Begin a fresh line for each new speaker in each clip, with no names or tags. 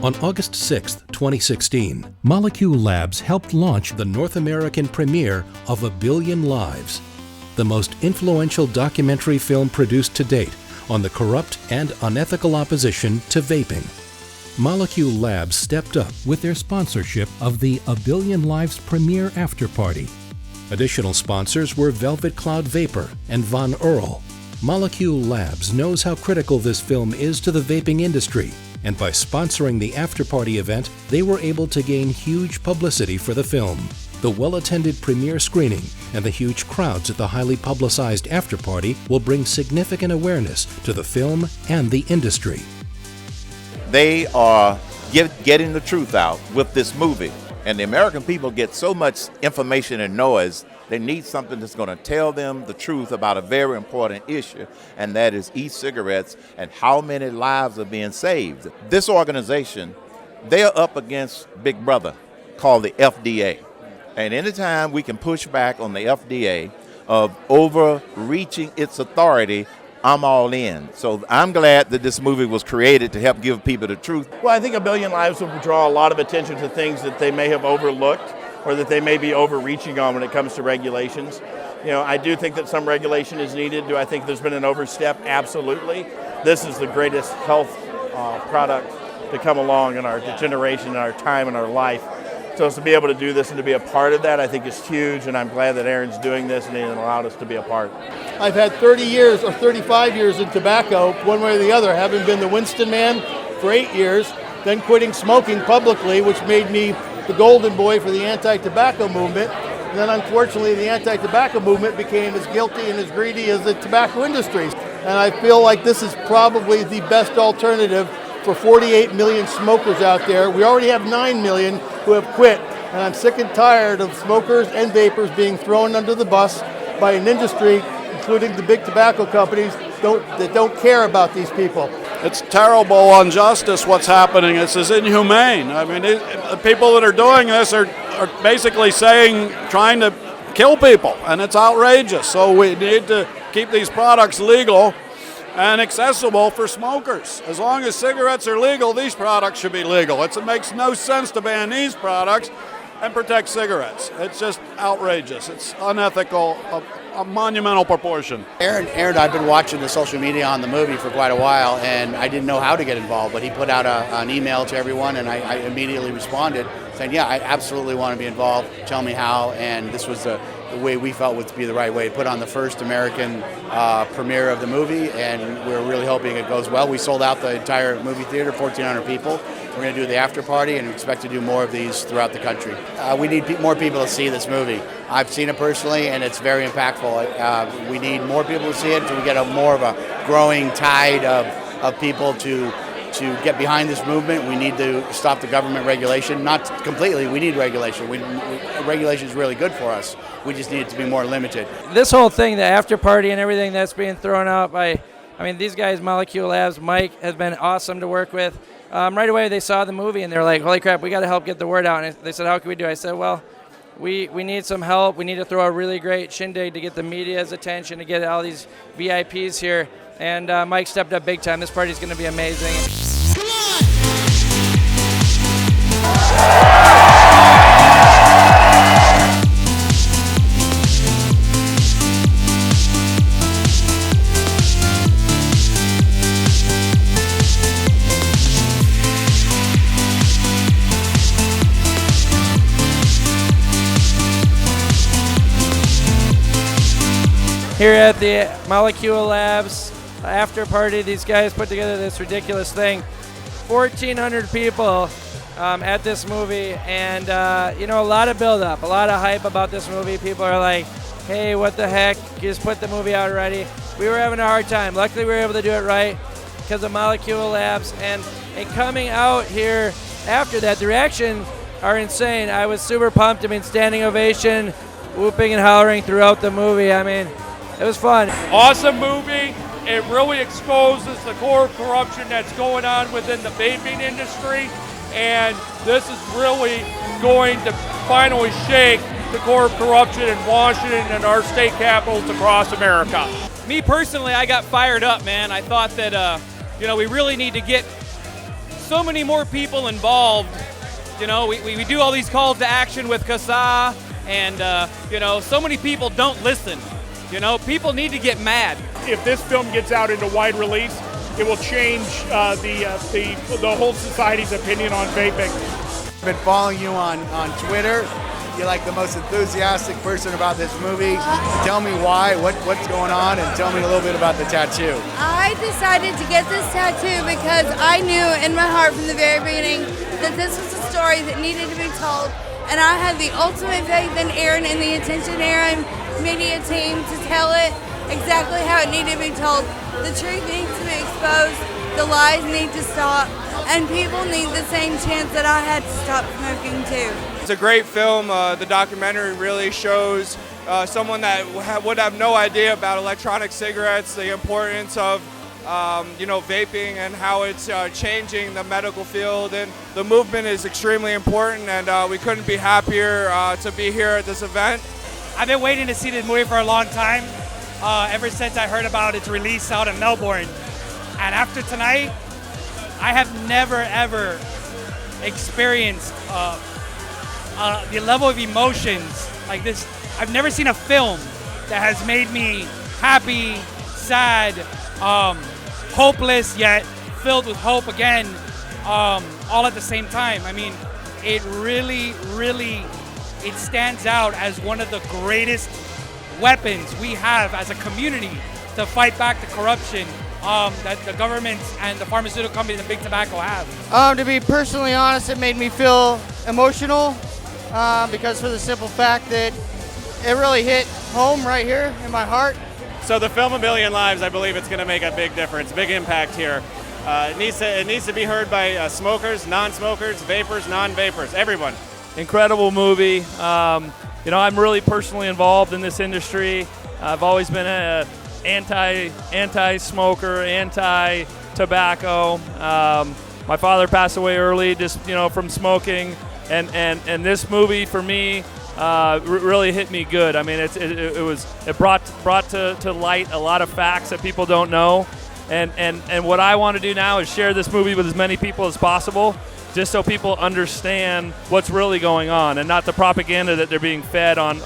On August 6, 2016, Molecule Labs helped launch the North American premiere of A Billion Lives, the most influential documentary film produced to date on the corrupt and unethical opposition to vaping. Molecule Labs stepped up with their sponsorship of the A Billion Lives premiere after-party. Additional sponsors were Velvet Cloud Vapor and Von Earl. Molecule Labs knows how critical this film is to the vaping industry, and by sponsoring the after-party event, they were able to gain huge publicity for the film. The well-attended premiere screening and the huge crowds at the highly publicized after-party will bring significant awareness to the film and the industry.
They are getting the truth out with this movie, and the American people get so much information and noise. They need something that's going to tell them the truth about a very important issue, and that is e-cigarettes and how many lives are being saved. This organization, they are up against Big Brother, called the FDA. And anytime we can push back on the FDA of overreaching its authority, I'm all in. So I'm glad that this movie was created to help give people the truth.
Well, I think A Billion Lives will draw a lot of attention to things that they may have overlooked or that they may be overreaching on when it comes to regulations. You know, I do think that some regulation is needed. Do I think there's been an overstep? Absolutely. This is the greatest health product to come along in our generation, in our time, in our life. So to be able to do this and to be a part of that, I think is huge, and I'm glad that Aaron's doing this and he allowed us to be a part.
I've had 30 years or 35 years in tobacco, one way or the other, having been the Winston man for 8 years, then quitting smoking publicly, which made me the golden boy for the anti-tobacco movement. And then unfortunately the anti-tobacco movement became as guilty and as greedy as the tobacco industry. And I feel like this is probably the best alternative for 48 million smokers out there. We already have 9 million who have quit. And I'm sick and tired of smokers and vapors being thrown under the bus by an industry, including the big tobacco companies, that don't care about these people.
It's terrible injustice what's happening. This is inhumane. I mean, the people that are doing this are basically trying to kill people, and it's outrageous. So we need to keep these products legal and accessible for smokers. As long as cigarettes are legal, these products should be legal. It makes no sense to ban these products and protect cigarettes. It's just outrageous. It's unethical, a monumental proportion.
Aaron, I've been watching the social media on the movie for quite a while, and I didn't know how to get involved, but he put out an email to everyone, and I immediately responded saying, yeah, I absolutely want to be involved, tell me how, and this was the way we felt would be the right way to put on the first American premiere of the movie, and we're really hoping it goes well. We sold out the entire movie theater, 1,400 people. We're going to do the after party and expect to do more of these throughout the country. We need more people to see this movie. I've seen it personally, and it's very impactful. We need more people to see it so we get more of a growing tide of people to get behind this movement. We need to stop the government regulation. Not completely, we need regulation. Regulation is really good for us. We just need it to be more limited.
This whole thing, the after party and everything that's being thrown out by, these guys, Molecule Labs, Mike has been awesome to work with. Right away they saw the movie and they're like, holy crap, we got to help get the word out. And they said, how can we do it? I said, well, we need some help. We need to throw a really great shindig to get the media's attention, to get all these VIPs here. And Mike stepped up big time. This party's going to be amazing. Come on! Here at the Molecule Labs after party, these guys put together this ridiculous thing. 1,400 people at this movie, and a lot of build-up, a lot of hype about this movie. People are like, hey, what the heck, just put the movie out already. We were having a hard time. Luckily, we were able to do it right because of Molecule Labs, and coming out here after that, the reactions are insane. I was super pumped. Standing ovation, whooping and hollering throughout the movie. It was fun.
Awesome movie. It really exposes the core corruption that's going on within the vaping industry, and this is really going to finally shake the core of corruption in Washington and our state capitals across America.
Me personally, I got fired up, man. I thought that we really need to get so many more people involved. You know, we do all these calls to action with CASA, and you know, so many people don't listen. You know, people need to get mad.
If this film gets out into wide release, it will change the whole society's opinion on vaping.
I've been following you on Twitter. You're like the most enthusiastic person about this movie. Tell me why, what's going on, and tell me a little bit about the tattoo.
I decided to get this tattoo because I knew in my heart from the very beginning that this was a story that needed to be told, and I had the ultimate faith in Aaron and the Attention Aaron media team to tell it exactly how it needed to be told. The truth needs to be exposed, the lies need to stop, and people need the same chance that I had to stop smoking too.
It's a great film. The documentary really shows someone that would have no idea about electronic cigarettes, the importance of you know, vaping and how it's changing the medical field, and the movement is extremely important, and we couldn't be happier to be here at this event.
I've been waiting to see this movie for a long time, ever since I heard about its release out in Melbourne. And after tonight, I have never ever experienced the level of emotions like this. I've never seen a film that has made me happy, sad, hopeless, yet filled with hope again, all at the same time. I mean, it really, it stands out as one of the greatest weapons we have as a community to fight back the corruption that the government and the pharmaceutical companies and big tobacco have.
To be personally honest, it made me feel emotional because for the simple fact that it really hit home right here in my heart.
So the film A Billion Lives, I believe it's going to make a big difference, big impact here. It needs to be heard by smokers, non-smokers, vapors, non-vapors, everyone.
Incredible movie. You know, I'm really personally involved in this industry. I've always been an anti-smoker, anti-tobacco. My father passed away early, just from smoking, and this movie for me really hit me good. I mean, it brought to light a lot of facts that people don't know, and what I want to do now is share this movie with as many people as possible, just so people understand what's really going on and not the propaganda that they're being fed on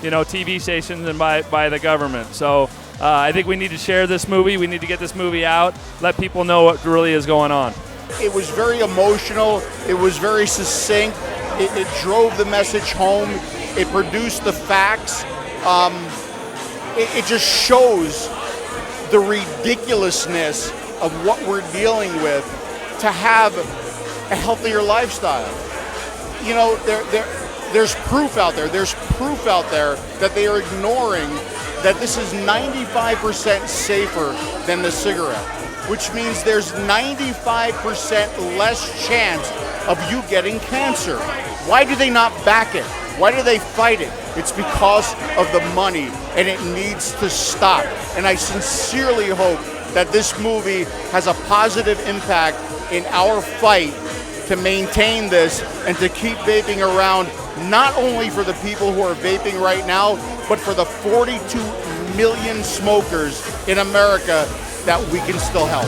TV stations and by the government. So I think we need to share this movie. We need to get this movie out, let people know what really is going on.
It was very emotional. It was very succinct. It drove the message home. It produced the facts. It just shows the ridiculousness of what we're dealing with to have a healthier lifestyle. You know, there's proof out there. There's proof out there that they are ignoring that this is 95% safer than the cigarette, which means there's 95% less chance of you getting cancer. Why do they not back it? Why do they fight it? It's because of the money, and it needs to stop. And I sincerely hope that this movie has a positive impact in our fight to maintain this and to keep vaping around, not only for the people who are vaping right now, but for the 42 million smokers in America that we can still help.